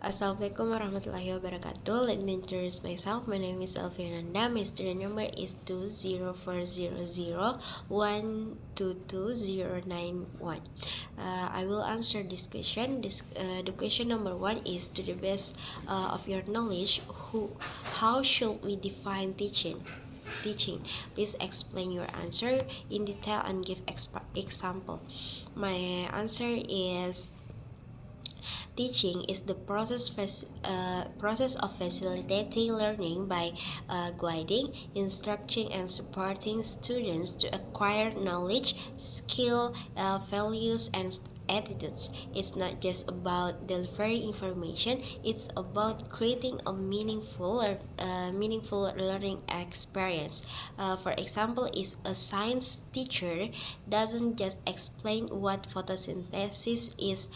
Assalamualaikum warahmatullahi wabarakatuh. Let me introduce myself. My name is Elvinanda. My student number is 20400122091. I will answer this question. The question number one is, to the best of your knowledge, how should we define teaching? Please explain your answer in detail and give example. My answer is, teaching is the process of facilitating learning by guiding, instructing, and supporting students to acquire knowledge, skill, values, and attitudes. It's not just about delivering information; it's about creating a meaningful learning experience. For example, is a science teacher doesn't just explain what photosynthesis is,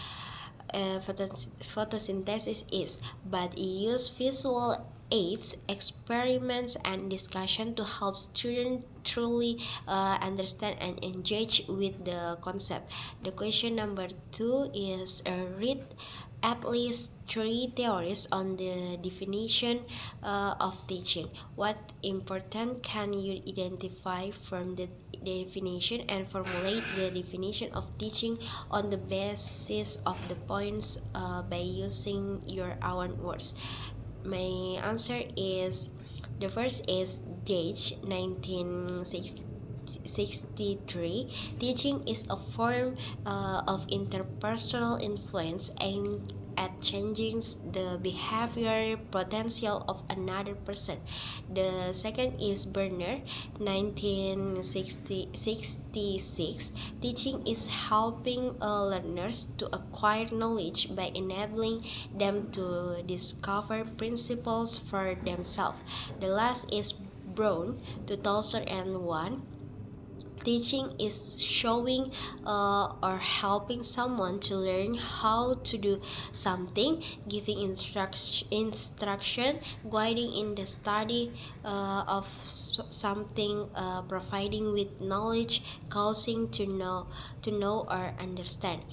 but use visual aids, experiments, and discussion to help students truly understand and engage with the concept. The question number two is, read at least three theories on the definition of teaching. What important can you identify from the definition and formulate the definition of teaching on the basis of the points by using your own words? My answer is, the first is Gage 1963. Teaching is a form of interpersonal influence aimed at changing the behavior potential of another person. The second is Berner 1966. Teaching is helping learners to acquire knowledge by enabling them to discover principles for themselves. The last is Brown 2001. Teaching is showing or helping someone to learn how to do something, giving instruction, guiding in the study of something, providing with knowledge, causing to know or understand.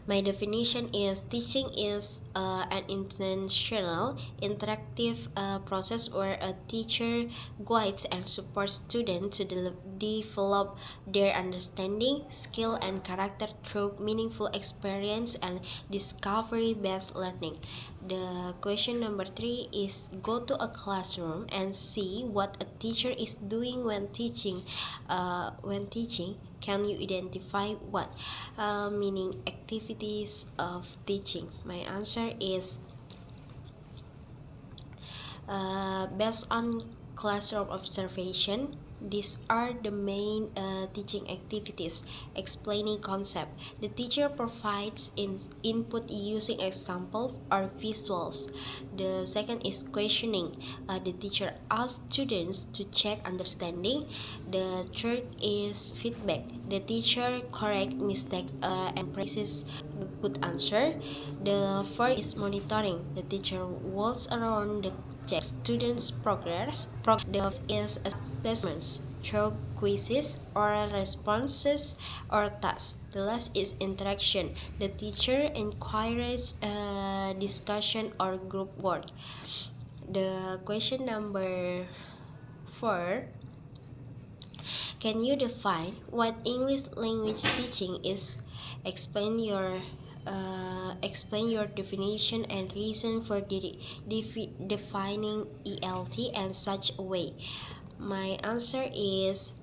My definition is, teaching is an intentional, interactive process where a teacher guides and supports students to develop their understanding, skill, and character through meaningful experience and discovery-based learning. The question number three is, go to a classroom and see what a teacher is doing when teaching. Can you identify what meaning activities of teaching? My answer is, based on classroom observation, these are the main teaching activities: explaining concept. The teacher provides input using example or visuals. The second is questioning. The teacher asks students to check understanding. The third is feedback. The teacher correct mistakes and praises good answer. The fourth is monitoring. The teacher walks around the check students' progress. The fifth is assessments through quizzes, oral responses, or tasks. The last is interaction. The teacher encourages discussion or group work. The question number 4. Can you define what English language teaching is? Explain your definition and reason for defining ELT in such a way. My answer is,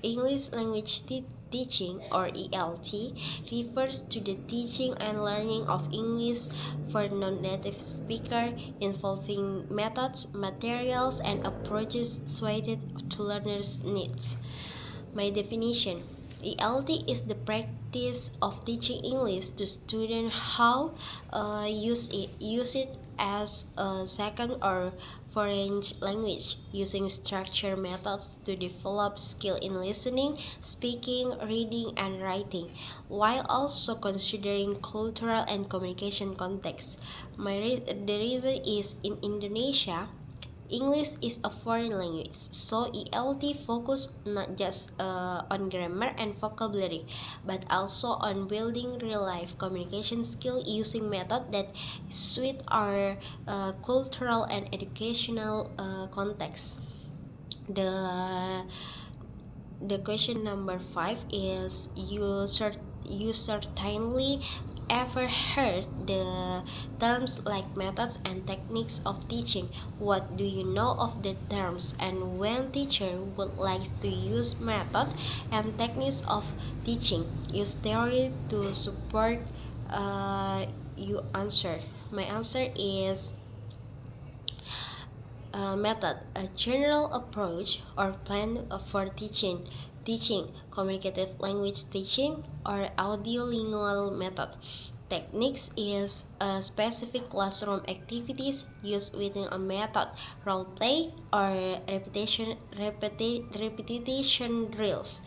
English language teaching, or ELT, refers to the teaching and learning of English for non-native speaker, involving methods, materials, and approaches suited to learners' needs. My definition: ELT is the practice of teaching English to students how use it as a second or foreign language, using structured methods to develop skill in listening, speaking, reading, and writing, while also considering cultural and communication context. The reason is, in Indonesia, English is a foreign language, so ELT focus not just on grammar and vocabulary, but also on building real-life communication skill using method that suit our cultural and educational context. The the question number 5 is you certainly ever heard the terms like methods and techniques of teaching. What do you know of the terms, and when teacher would like to use method and techniques of teaching, use theory to support you answer. My answer is method, a general approach or plan for teaching, communicative language teaching, or audiolingual method. Techniques is a specific classroom activities used within a method, role play, or repetition drills.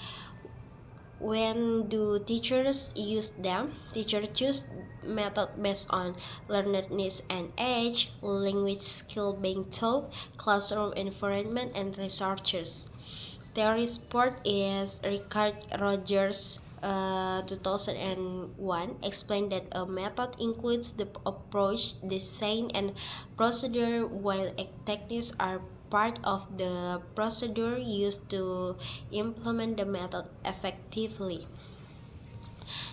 When do teachers use them? Teachers choose method based on learner needs and age, language skill being taught, classroom environment, and researchers. Theory support is Richard Rogers 2001 explained that a method includes the approach, design, and procedure, while techniques are part of the procedure used to implement the method effectively.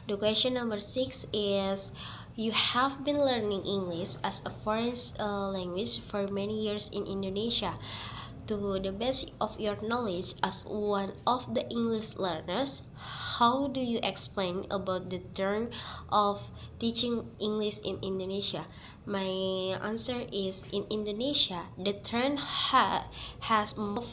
The question number 6 is, you have been learning English as a foreign language for many years in Indonesia. To the best of your knowledge, as one of the English learners, how do you explain about the turn of teaching English in Indonesia? My answer is, in Indonesia, the trend has moved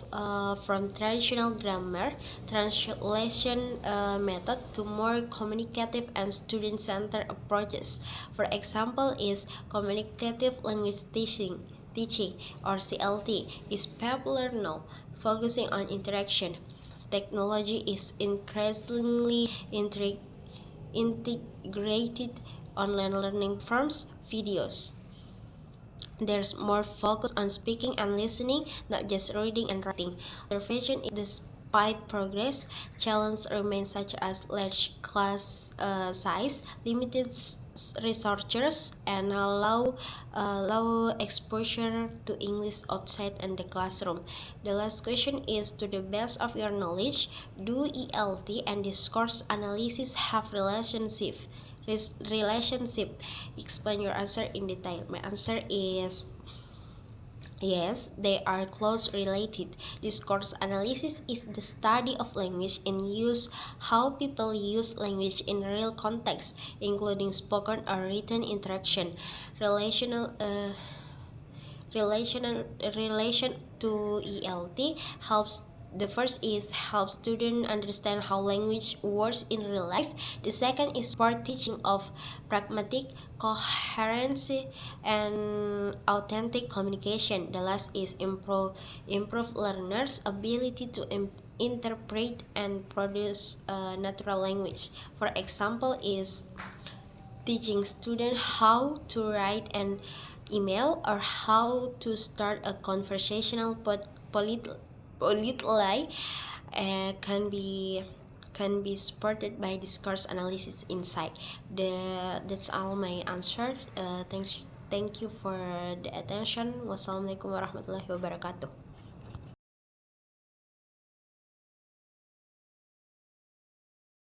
from traditional grammar translation method to more communicative and student-centered approaches. For example, is communicative language teaching or CLT is popular now, focusing on interaction. Technology is increasingly integrated online learning forms, videos. There's more focus on speaking and listening, not just reading and writing. Observation is despite progress, challenges remain such as large class size, limited researchers, and low exposure to English outside and the classroom. The last question is, to the best of your knowledge, do ELT and discourse analysis have relationship? Explain your answer in detail. My answer is yes, they are close related. Discourse analysis is the study of language in use, how people use language in real context, including spoken or written interaction. Relational relation to ELT helps. The first is help students understand how language works in real life. The second is support teaching of pragmatic coherency and authentic communication. The last is improve learners' ability to interpret and produce natural language. For example, is teaching students how to write an email or how to start a conversational politely can be supported by discourse analysis insight. That's all my answer. Thank you for the attention. Wassalamualaikum warahmatullahi wabarakatuh.